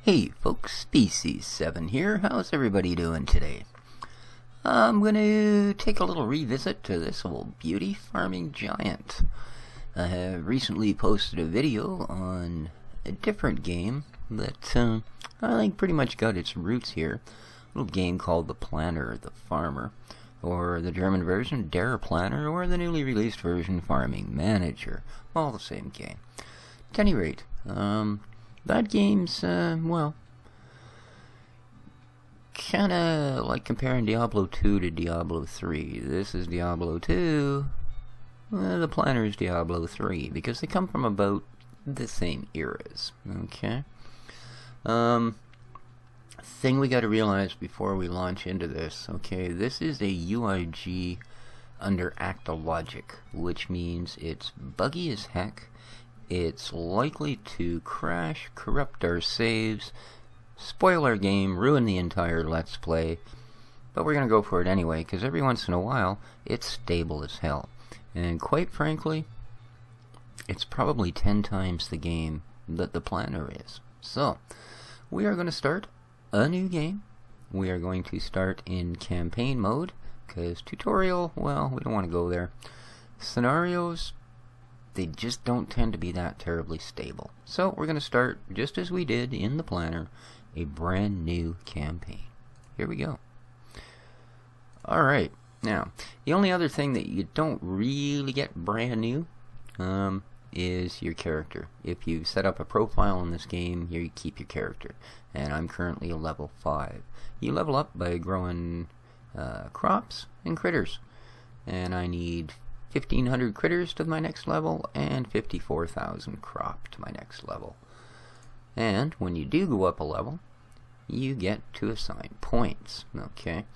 Hey folks, Species7 here. How's everybody doing today? I'm going to take a little revisit to this old beauty, Farming Giant. I have recently posted a video on a different game that I think pretty much got its roots here. A little game called The Planner, The Farmer, or the German version, Der Planner, or the newly released version, Farming Manager. All the same game. At any rate, that game's, well, kinda like comparing Diablo 2 to Diablo 3. This is Diablo 2, the Planner is Diablo 3, because they come from about the same eras, okay? Thing we gotta realize before we launch into this, okay, this is a UIG under Actologic, which means it's buggy as heck. It's likely to crash, corrupt our saves, spoil our game, ruin the entire Let's Play, but we're going to go for it anyway, because every once in a while, it's stable as hell. And quite frankly, it's probably 10 times the game that the Planner is. So, we are going to start a new game. We are going to start in campaign mode, because tutorial, well, we don't want to go there. Scenarios, they just don't tend to be that terribly stable. So we're going to start, just as we did in the Planner, a brand new campaign. Here we go. Alright, now, the only other thing that you don't really get brand new is your character. If you set up a profile in this game, you keep your character. And I'm currently a level 5. You level up by growing crops and critters. And I need 1,500 critters to my next level, and 54,000 crop to my next level. And when you do go up a level, you get to assign points. Okay.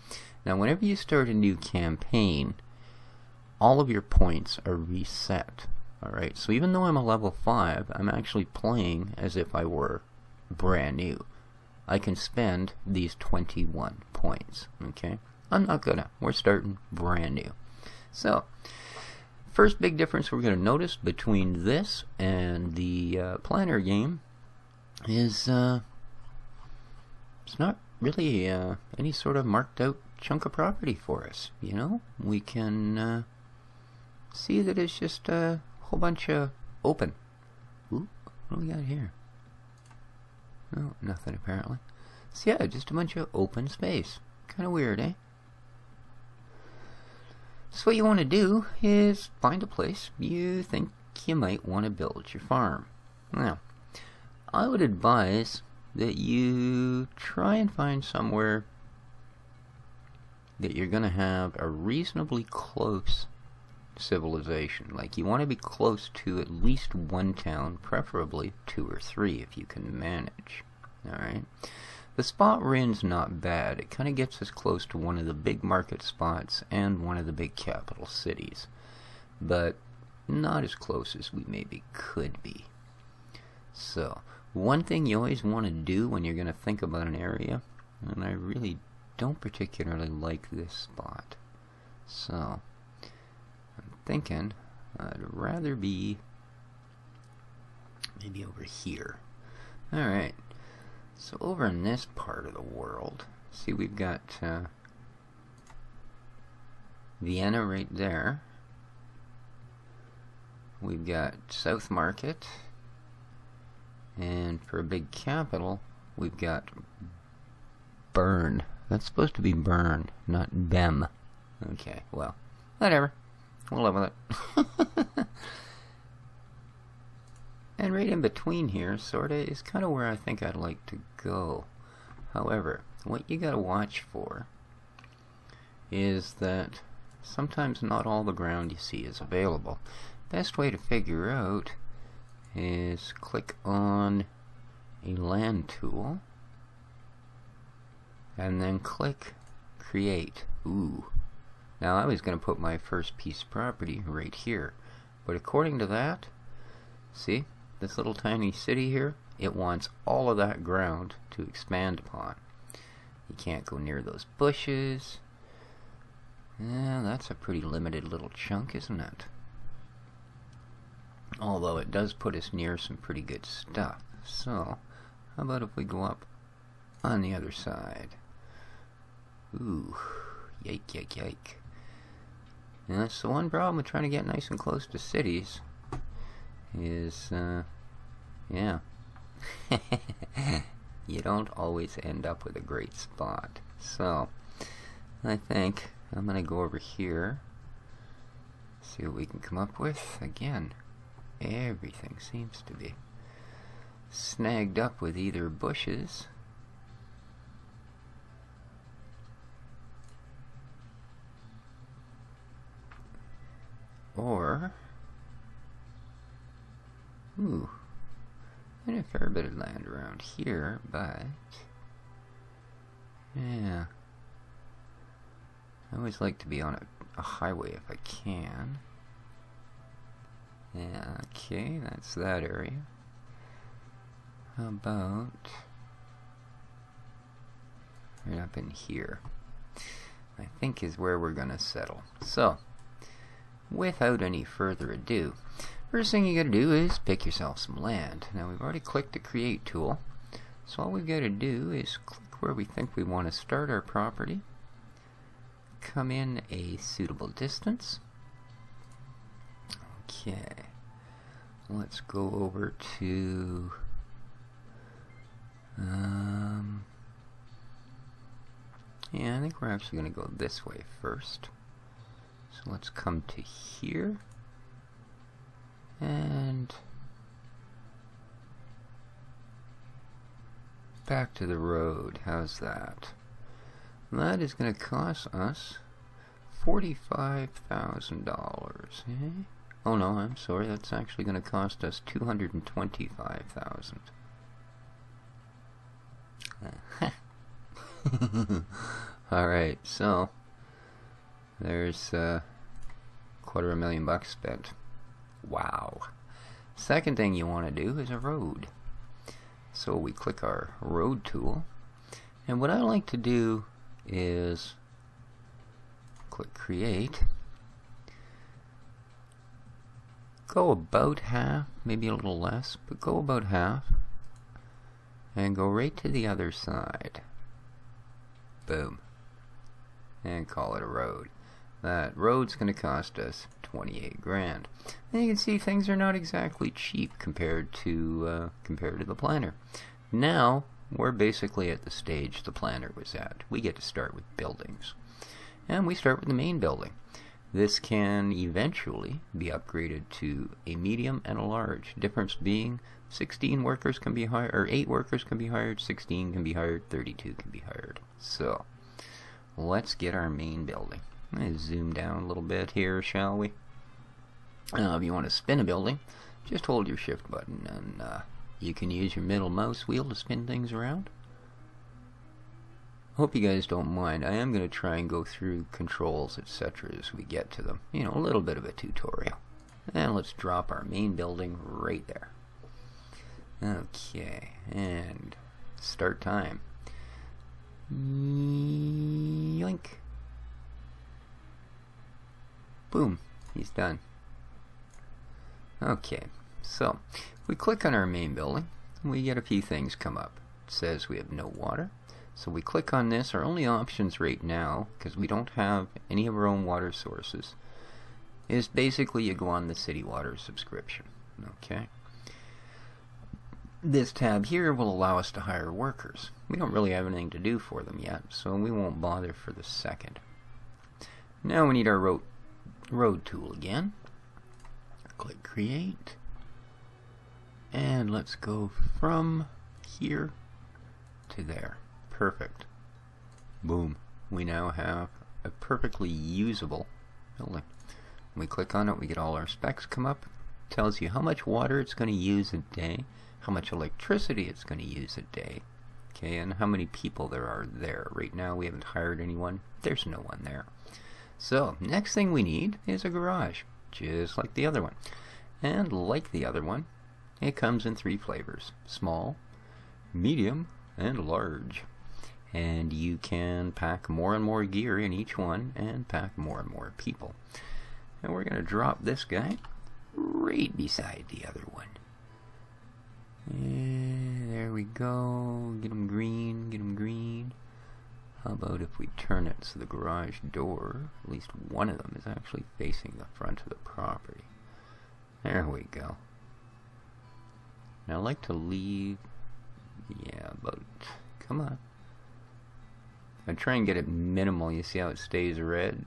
Now, whenever you start a new campaign, all of your points are reset. Alright, so even though I'm a level 5, I'm actually playing as if I were brand new. I can spend these 21 points. Okay. I'm not gonna. We're starting brand new. So, first big difference we're going to notice between this and the Planner game is it's not really any sort of marked out chunk of property for us. You know, we can see that it's just a whole bunch of open. Ooh, what do we got here? No, nothing apparently. So yeah, just a bunch of open space. Kind of weird, eh? So what you want to do is find a place you think you might want to build your farm. Now, I would advise that you try and find somewhere that you're going to have a reasonably close civilization. Like, you want to be close to at least one town, preferably 2 or 3 if you can manage. Alright? The spot we're in's not bad. It kind of gets us close to one of the big market spots and one of the big capital cities. But not as close as we maybe could be. So, one thing you always want to do when you're going to think about an area, and I really don't particularly like this spot. So, I'm thinking I'd rather be maybe over here. Alright. So over in this part of the world, see, we've got Vienna right there. We've got South Market. And for a big capital, we've got Bern. That's supposed to be Bern, not Bem. Okay, well, whatever. We'll live with it. And right in between here, sorta, is kind of where I think I'd like to go. However, what you gotta watch for is that sometimes not all the ground you see is available. Best way to figure out is click on a land tool and then click create. Ooh. Now I was gonna put my first piece of property right here, but according to that, see? This little tiny city here, it wants all of that ground to expand upon. You can't go near those bushes. Yeah, that's a pretty limited little chunk, isn't it? Although it does put us near some pretty good stuff. So, How about if we go up on the other side? Ooh, yike, yike, yike. And that's the one problem with trying to get nice and close to cities is, yeah. You don't always end up with a great spot. So, I think I'm going to go over here, see what we can come up with. Again, everything seems to be snagged up with either bushes or, ooh, and a fair bit of land around here, but yeah, I always like to be on a highway if I can. Yeah, okay, that's that area. How about right up in here? I think is where we're gonna settle. So, without any further ado, first thing you gotta do is pick yourself some land. Now we've already clicked the create tool, so all we've got to do is click where we think we want to start our property, come in a suitable distance. Okay, let's go over to yeah, I think we're actually going to go this way first. So let's come to here and back to the road. How's that? That is going to cost us $45,000. Eh? Oh no, I'm sorry. That's actually going to cost us $225,000. Alright, so there's $250,000 spent. Wow. Second thing you want to do is a road. So we click our road tool, and what I like to do is click create, go about half, maybe a little less, but go about half, and go right to the other side. Boom. And call it a road. That road's going to cost us 28 grand. And you can see things are not exactly cheap compared to the planner. Now we're basically at the stage the planner was at. We get to start with buildings, and we start with the main building. This can eventually be upgraded to a medium and a large. Difference being 16 workers can be hired, or 8 workers can be hired, 16 can be hired, 32 can be hired. So let's get our main building. Let's zoom down a little bit here, shall we? If you want to spin a building, just hold your shift button, and you can use your middle mouse wheel to spin things around. Hope you guys don't mind. I am going to try and go through controls, etc. as we get to them. You know, a little bit of a tutorial. And let's drop our main building right there. Okay, and start time. Yoink. Boom, he's done. Okay, so we click on our main building, and we get a few things come up. It says we have no water. So we click on this. Our only options right now, because we don't have any of our own water sources, is basically you go on the city water subscription. Okay. This tab here will allow us to hire workers. We don't really have anything to do for them yet, so we won't bother for the second. Now we need our road tool again. Click create, and let's go from here to there. Perfect. Boom. We now have a perfectly usable building. When we click on it, we get all our specs come up. It tells you how much water it's going to use a day, how much electricity it's going to use a day, okay, and how many people there are there. Right now we haven't hired anyone. There's no one there. So next thing we need is a garage, just like the other one. And like the other one, it comes in 3 flavors: small, medium, and large. And you can pack more and more gear in each one and pack more and more people. And we're going to drop this guy right beside the other one. And There we go. Get them green, get them green. How about if we turn it so the garage door, at least one of them, is actually facing the front of the property. There we go. Now I like to leave, yeah, about, come on. I try and get it minimal. You see how it stays red?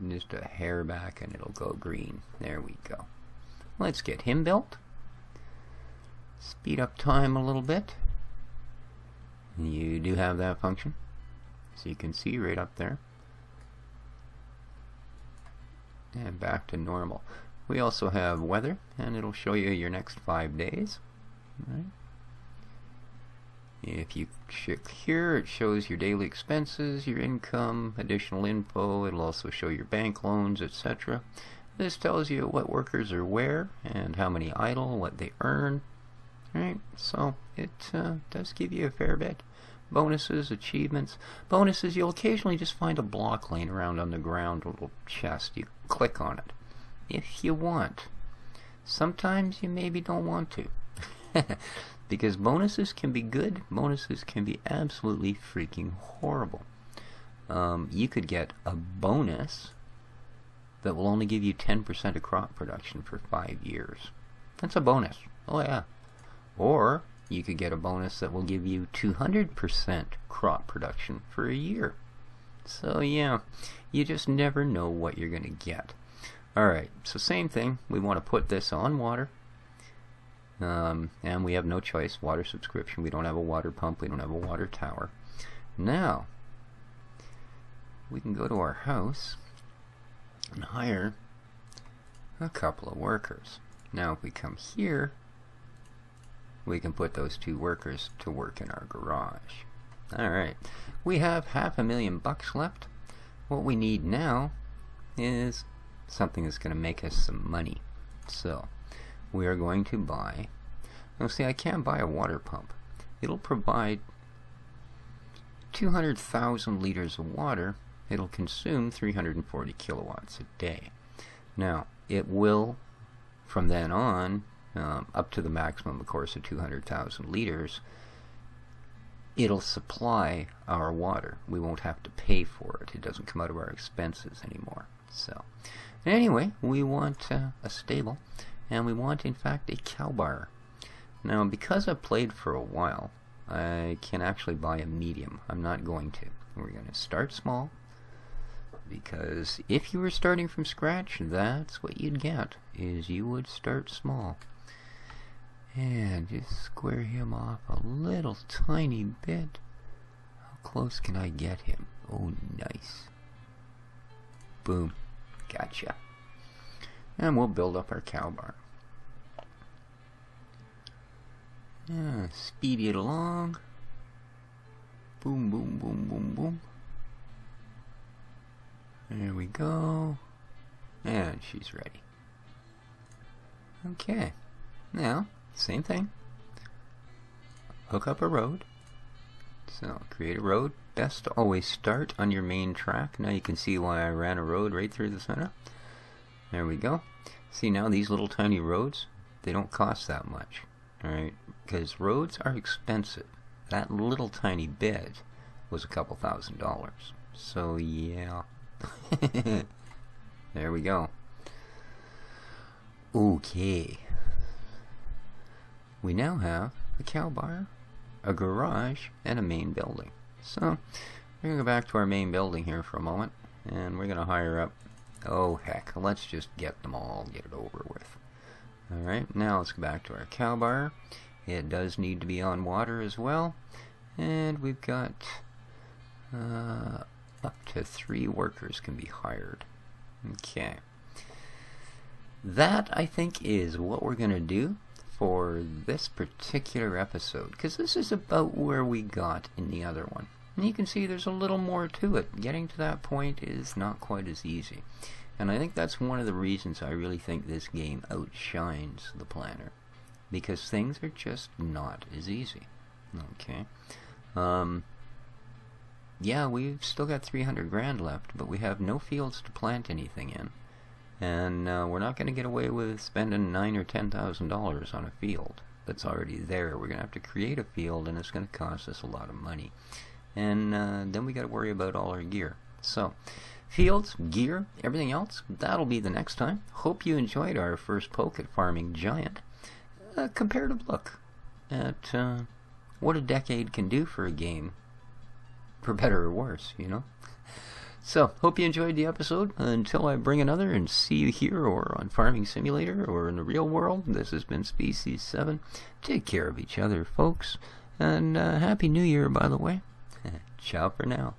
Just a hair back and it'll go green. There we go. Let's get him built. Speed up time a little bit. You do have that function, so you can see right up there. And back to normal. We also have weather, and it'll show you your next 5 days. All right. If you click here, it shows your daily expenses, your income, additional info. It'll also show your bank loans, etc. This tells you what workers are where and how many idle, what they earn. Right, so it does give you a fair bit. Bonuses, achievements. Bonuses, you'll occasionally just find a block laying around on the ground, a little chest. You click on it if you want. Sometimes you maybe don't want to. Because bonuses can be good, bonuses can be absolutely freaking horrible. You could get a bonus that will only give you 10% of crop production for 5 years. That's a bonus. Oh yeah. Or you could get a bonus that will give you 200% crop production for a year. So yeah, you just never know what you're going to get. Alright, so same thing. We want to put this on water. And we have no choice. Water subscription. We don't have a water pump. We don't have a water tower. Now, we can go to our house and hire a couple of workers. Now, if we come here, we can put those 2 workers to work in our garage. Alright, we have $500,000 left. What we need now is something that's going to make us some money. So, we are going to buy, now see, I can't buy a water pump. It'll provide 200,000 liters of water. It'll consume 340 kilowatts a day. Now, it will, from then on, up to the maximum, of course, of 200,000 liters, it'll supply our water. We won't have to pay for it. It doesn't come out of our expenses anymore. So, anyway, we want a stable, and we want, in fact, a cow bar. Now, because I've played for a while, I can actually buy a medium. I'm not going to. We're going to start small, because if you were starting from scratch, that's what you'd get, is you would start small. And just square him off a little tiny bit. How close can I get him? Oh, nice. Boom. Gotcha. And we'll build up our cow barn. Speed it along. Boom, boom, boom, boom, boom. There we go. And she's ready. Okay. Now, same thing. Hook up a road. So, create a road. Best to always start on your main track. Now you can see why I ran a road right through the center. There we go. See, now these little tiny roads, they don't cost that much. Alright, because roads are expensive. That little tiny bit was a couple $1,000s. So yeah. There we go. Okay. We now have a cow bar, a garage, and a main building. So, we're going to go back to our main building here for a moment, and we're going to hire up, oh heck, let's just get them all, get it over with. Alright, now let's go back to our cow bar. It does need to be on water as well, and we've got up to 3 workers can be hired. Okay. That, I think, is what we're going to do for this particular episode, because this is about where we got in the other one. And you can see there's a little more to it. Getting to that point is not quite as easy. And I think that's one of the reasons I really think this game outshines the planner, because things are just not as easy. Okay. Yeah, we've still got 300 grand left, but we have no fields to plant anything in. And we're not going to get away with spending $9,000 or $10,000 on a field. that's already there. We're going to have to create a field, and it's going to cost us a lot of money. And then we got to worry about all our gear. So, fields, gear, everything else, that'll be the next time. Hope you enjoyed our first poke at Farming Giant. A comparative look at what a decade can do for a game, for better or worse, you know. So, hope you enjoyed the episode. Until I bring another and see you here or on Farming Simulator or in the real world, this has been Species 7. Take care of each other, folks. And Happy New Year, by the way. Ciao for now.